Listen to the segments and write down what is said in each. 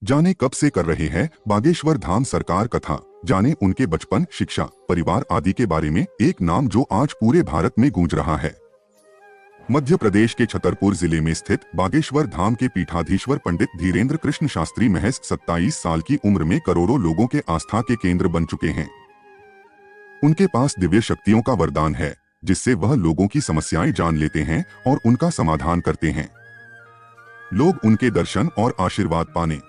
जाने कब से कर रहे हैं बागेश्वर धाम सरकार कथा। जाने उनके बचपन, शिक्षा, परिवार आदि के बारे में। एक नाम जो आज पूरे भारत में गूंज रहा है। मध्य प्रदेश के छतरपुर जिले में स्थित बागेश्वर धाम के पीठाधीश्वर पंडित धीरेन्द्र कृष्ण शास्त्री महज 27 साल की उम्र में करोड़ों लोगों के आस्था के केंद्र बन चुके हैं। उनके पास दिव्य शक्तियों का वरदान है, जिससे वह लोगों की समस्याएं जान लेते हैं और उनका समाधान करते हैं। लोग उनके दर्शन और आशीर्वाद पाने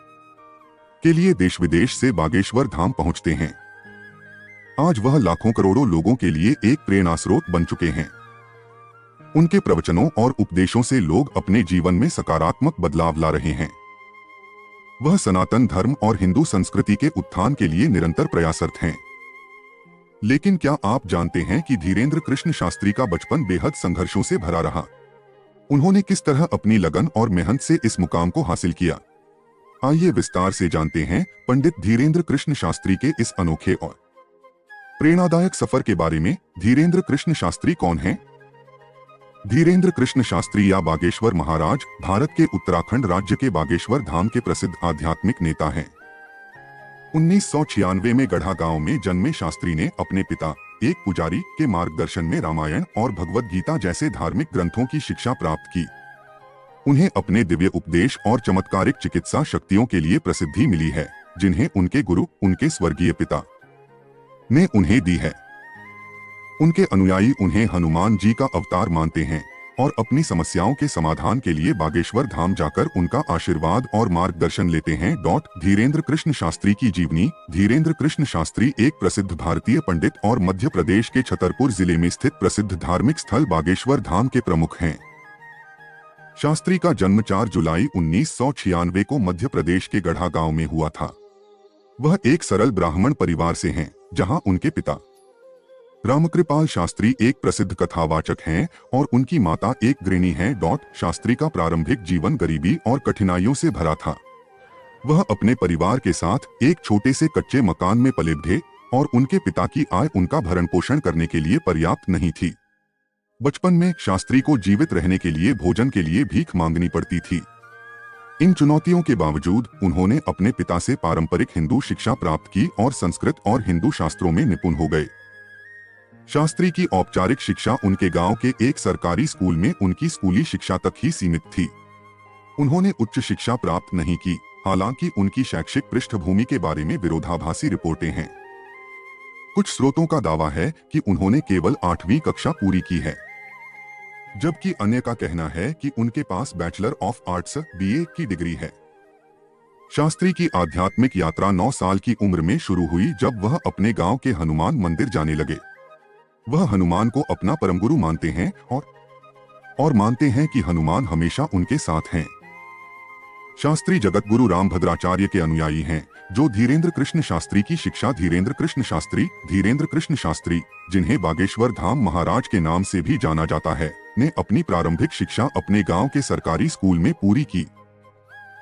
के लिए देश विदेश से बागेश्वर धाम पहुंचते हैं। आज वह लाखों करोड़ों लोगों के लिए एक प्रेरणा स्रोत बन चुके हैं। उनके प्रवचनों और उपदेशों से लोग अपने जीवन में सकारात्मक बदलाव ला रहे हैं। वह सनातन धर्म और हिंदू संस्कृति के उत्थान के लिए निरंतर प्रयासरत हैं। लेकिन क्या आप जानते हैं कि धीरेन्द्र कृष्ण शास्त्री का बचपन बेहद संघर्षों से भरा रहा? उन्होंने किस तरह अपनी लगन और मेहनत से इस मुकाम को हासिल किया? आइए विस्तार से जानते हैं पंडित धीरेन्द्र कृष्ण शास्त्री के इस अनोखे और प्रेरणादायक सफर के बारे में। धीरेन्द्र कृष्ण शास्त्री कौन हैं? धीरेन्द्र कृष्ण शास्त्री या बागेश्वर महाराज भारत के उत्तराखंड राज्य के बागेश्वर धाम के प्रसिद्ध आध्यात्मिक नेता हैं। 1996 में गढ़ा गांव में जन्मे शास्त्री ने अपने पिता, एक पुजारी, के मार्गदर्शन में रामायण और भगवद गीता जैसे धार्मिक ग्रंथों की शिक्षा प्राप्त की। उन्हें अपने दिव्य उपदेश और चमत्कारिक चिकित्सा शक्तियों के लिए प्रसिद्धि मिली है, जिन्हें उनके गुरु, उनके स्वर्गीय पिता, ने उन्हें दी है। उनके अनुयायी उन्हें हनुमान जी का अवतार मानते हैं और अपनी समस्याओं के समाधान के लिए बागेश्वर धाम जाकर उनका आशीर्वाद और मार्गदर्शन लेते हैं। धीरेन्द्र कृष्ण शास्त्री की जीवनी। धीरेन्द्र कृष्ण शास्त्री एक प्रसिद्ध भारतीय पंडित और मध्य प्रदेश के छतरपुर जिले में स्थित प्रसिद्ध धार्मिक स्थल बागेश्वर धाम के प्रमुख हैं। शास्त्री का जन्म 4 जुलाई 1996 को मध्य प्रदेश के गढ़ा गांव में हुआ था। वह एक सरल ब्राह्मण परिवार से हैं, जहां उनके पिता रामकृपाल शास्त्री एक प्रसिद्ध कथावाचक हैं और उनकी माता एक गृहिणी हैं। शास्त्री का प्रारंभिक जीवन गरीबी और कठिनाइयों से भरा था। वह अपने परिवार के साथ एक छोटे से कच्चे मकान में पले बढ़े और उनके पिता की आय उनका भरण पोषण करने के लिए पर्याप्त नहीं थी। बचपन में शास्त्री को जीवित रहने के लिए भोजन के लिए भीख मांगनी पड़ती थी। इन चुनौतियों के बावजूद उन्होंने अपने पिता से पारंपरिक हिंदू शिक्षा प्राप्त की और संस्कृत और हिंदू शास्त्रों में निपुण हो गए। शास्त्री की औपचारिक शिक्षा उनके गांव के एक सरकारी स्कूल में उनकी स्कूली शिक्षा तक ही सीमित थी। उन्होंने उच्च शिक्षा प्राप्त नहीं की, हालांकि उनकी शैक्षिक पृष्ठभूमि के बारे में विरोधाभासी रिपोर्टें हैं। कुछ स्रोतों का दावा है कि उन्होंने केवल 8वीं कक्षा पूरी की है, जबकि अन्य का कहना है कि उनके पास बैचलर ऑफ आर्ट्स BA की डिग्री है। शास्त्री की आध्यात्मिक यात्रा 9 साल की उम्र में शुरू हुई, जब वह अपने गांव के हनुमान मंदिर जाने लगे। वह हनुमान को अपना परम गुरु मानते हैं और मानते हैं कि हनुमान हमेशा उनके साथ हैं। शास्त्री जगत गुरु रामभद्राचार्य के अनुयायी हैं, जो धीरेन्द्र कृष्ण शास्त्री की शिक्षा धीरेन्द्र कृष्ण शास्त्री, जिन्हें बागेश्वर धाम महाराज के नाम से भी जाना जाता है, ने अपनी प्रारंभिक शिक्षा अपने गांव के सरकारी स्कूल में पूरी की।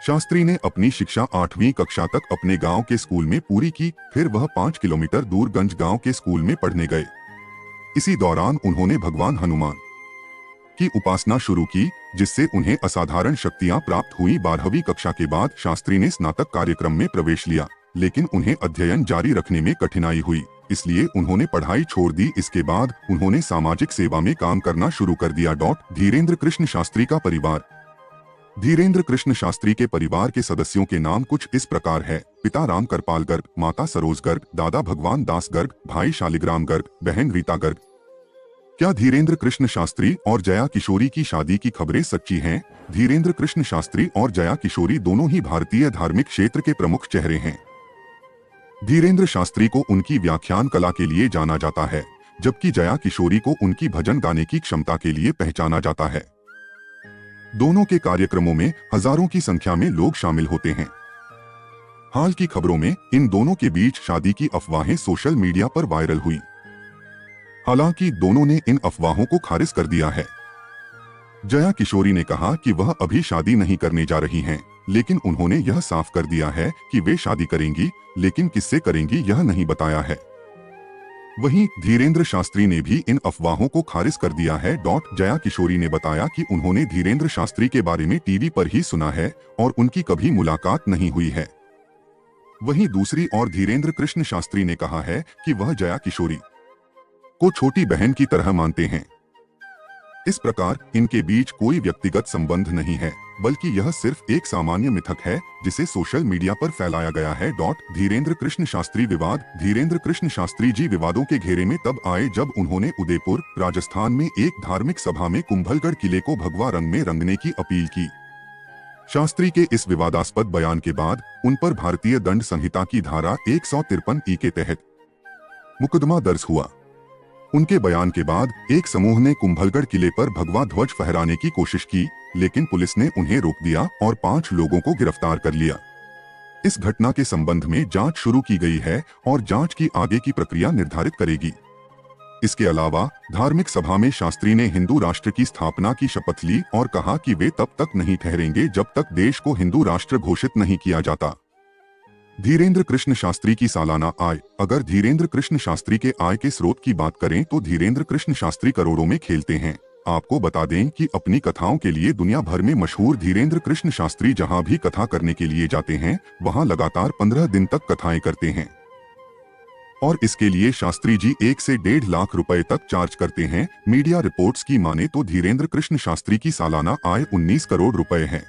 शास्त्री ने अपनी शिक्षा 8वीं कक्षा तक अपने गांव के स्कूल में पूरी की, फिर वह 5 किलोमीटर दूर गंज गांव के स्कूल में पढ़ने गए। इसी दौरान उन्होंने भगवान हनुमान की उपासना शुरू की, जिससे उन्हें असाधारण शक्तियां प्राप्त हुई। 12वीं कक्षा के बाद शास्त्री ने स्नातक कार्यक्रम में प्रवेश लिया, लेकिन उन्हें अध्ययन जारी रखने में कठिनाई हुई, इसलिए उन्होंने पढ़ाई छोड़ दी। इसके बाद उन्होंने सामाजिक सेवा में काम करना शुरू कर दिया। धीरेन्द्र कृष्ण शास्त्री का परिवार। धीरेन्द्र कृष्ण शास्त्री के परिवार के सदस्यों के नाम कुछ इस प्रकार है: पिता राम कृपाल गर्ग, माता सरोज गर्ग, दादा भगवान दास गर्ग, भाई शालिग्राम गर्ग, बहन रीता गर्ग। क्या धीरेन्द्र कृष्ण शास्त्री और जया किशोरी की शादी की खबरें सच्ची हैं? धीरेन्द्र कृष्ण शास्त्री और जया किशोरी दोनों ही भारतीय धार्मिक क्षेत्र के प्रमुख चेहरे हैं। धीरेन्द्र शास्त्री को उनकी व्याख्यान कला के लिए जाना जाता है, जबकि जया किशोरी को उनकी भजन गाने की क्षमता के लिए पहचाना जाता है। दोनों के कार्यक्रमों में हजारों की संख्या में लोग शामिल होते हैं। हाल की खबरों में इन दोनों के बीच शादी की अफवाहें सोशल मीडिया पर वायरल हुई। हालांकि दोनों ने इन अफवाहों को खारिज कर दिया है। जया किशोरी ने कहा कि वह अभी शादी नहीं करने जा रही हैं, लेकिन उन्होंने यह साफ कर दिया है कि वे शादी करेंगी, लेकिन किससे करेंगी यह नहीं बताया है। वहीं धीरेन्द्र शास्त्री ने भी इन अफवाहों को खारिज कर दिया है। जया किशोरी ने बताया कि उन्होंने धीरेन्द्र शास्त्री के बारे में टीवी पर ही सुना है और उनकी कभी मुलाकात नहीं हुई है। वहीं दूसरी ओर धीरेन्द्र कृष्ण शास्त्री ने कहा है कि वह जया किशोरी को छोटी बहन की तरह मानते हैं। इस प्रकार इनके बीच कोई व्यक्तिगत संबंध नहीं है, बल्कि यह सिर्फ एक सामान्य मिथक है जिसे सोशल मीडिया पर फैलाया गया है। धीरेन्द्र कृष्ण शास्त्री विवाद। धीरेन्द्र कृष्ण शास्त्री जी विवादों के घेरे में तब आए जब उन्होंने उदयपुर, राजस्थान में एक धार्मिक सभा में कुंभलगढ़ किले को भगवा रंग में रंगने की अपील की। शास्त्री के इस विवादास्पद बयान के बाद उन पर भारतीय दंड संहिता की धारा 153 के तहत मुकदमा दर्ज हुआ। उनके बयान के बाद एक समूह ने कुंभलगढ़ किले पर भगवा ध्वज फहराने की कोशिश की, लेकिन पुलिस ने उन्हें रोक दिया और 5 लोगों को गिरफ्तार कर लिया। इस घटना के संबंध में जांच शुरू की गई है और जांच की आगे की प्रक्रिया निर्धारित करेगी। इसके अलावा धार्मिक सभा में शास्त्री ने हिंदू राष्ट्र की स्थापना की शपथ ली और कहा कि वे तब तक नहीं ठहरेंगे जब तक देश को हिंदू राष्ट्र घोषित नहीं किया जाता। धीरेन्द्र कृष्ण शास्त्री की सालाना आय। अगर धीरेन्द्र कृष्ण शास्त्री के आय के स्रोत की बात करें तो धीरेन्द्र कृष्ण शास्त्री करोड़ों में खेलते हैं। आपको बता दें कि अपनी कथाओं के लिए दुनिया भर में मशहूर धीरेन्द्र कृष्ण शास्त्री जहां भी कथा करने के लिए जाते हैं, वहां लगातार 15 दिन तक कथाएं करते हैं और इसके लिए शास्त्री जी 1 से 1.5 लाख रुपए तक चार्ज करते हैं। मीडिया रिपोर्ट्स की माने तो धीरेन्द्र कृष्ण शास्त्री की सालाना आय 19 करोड़ रुपए है।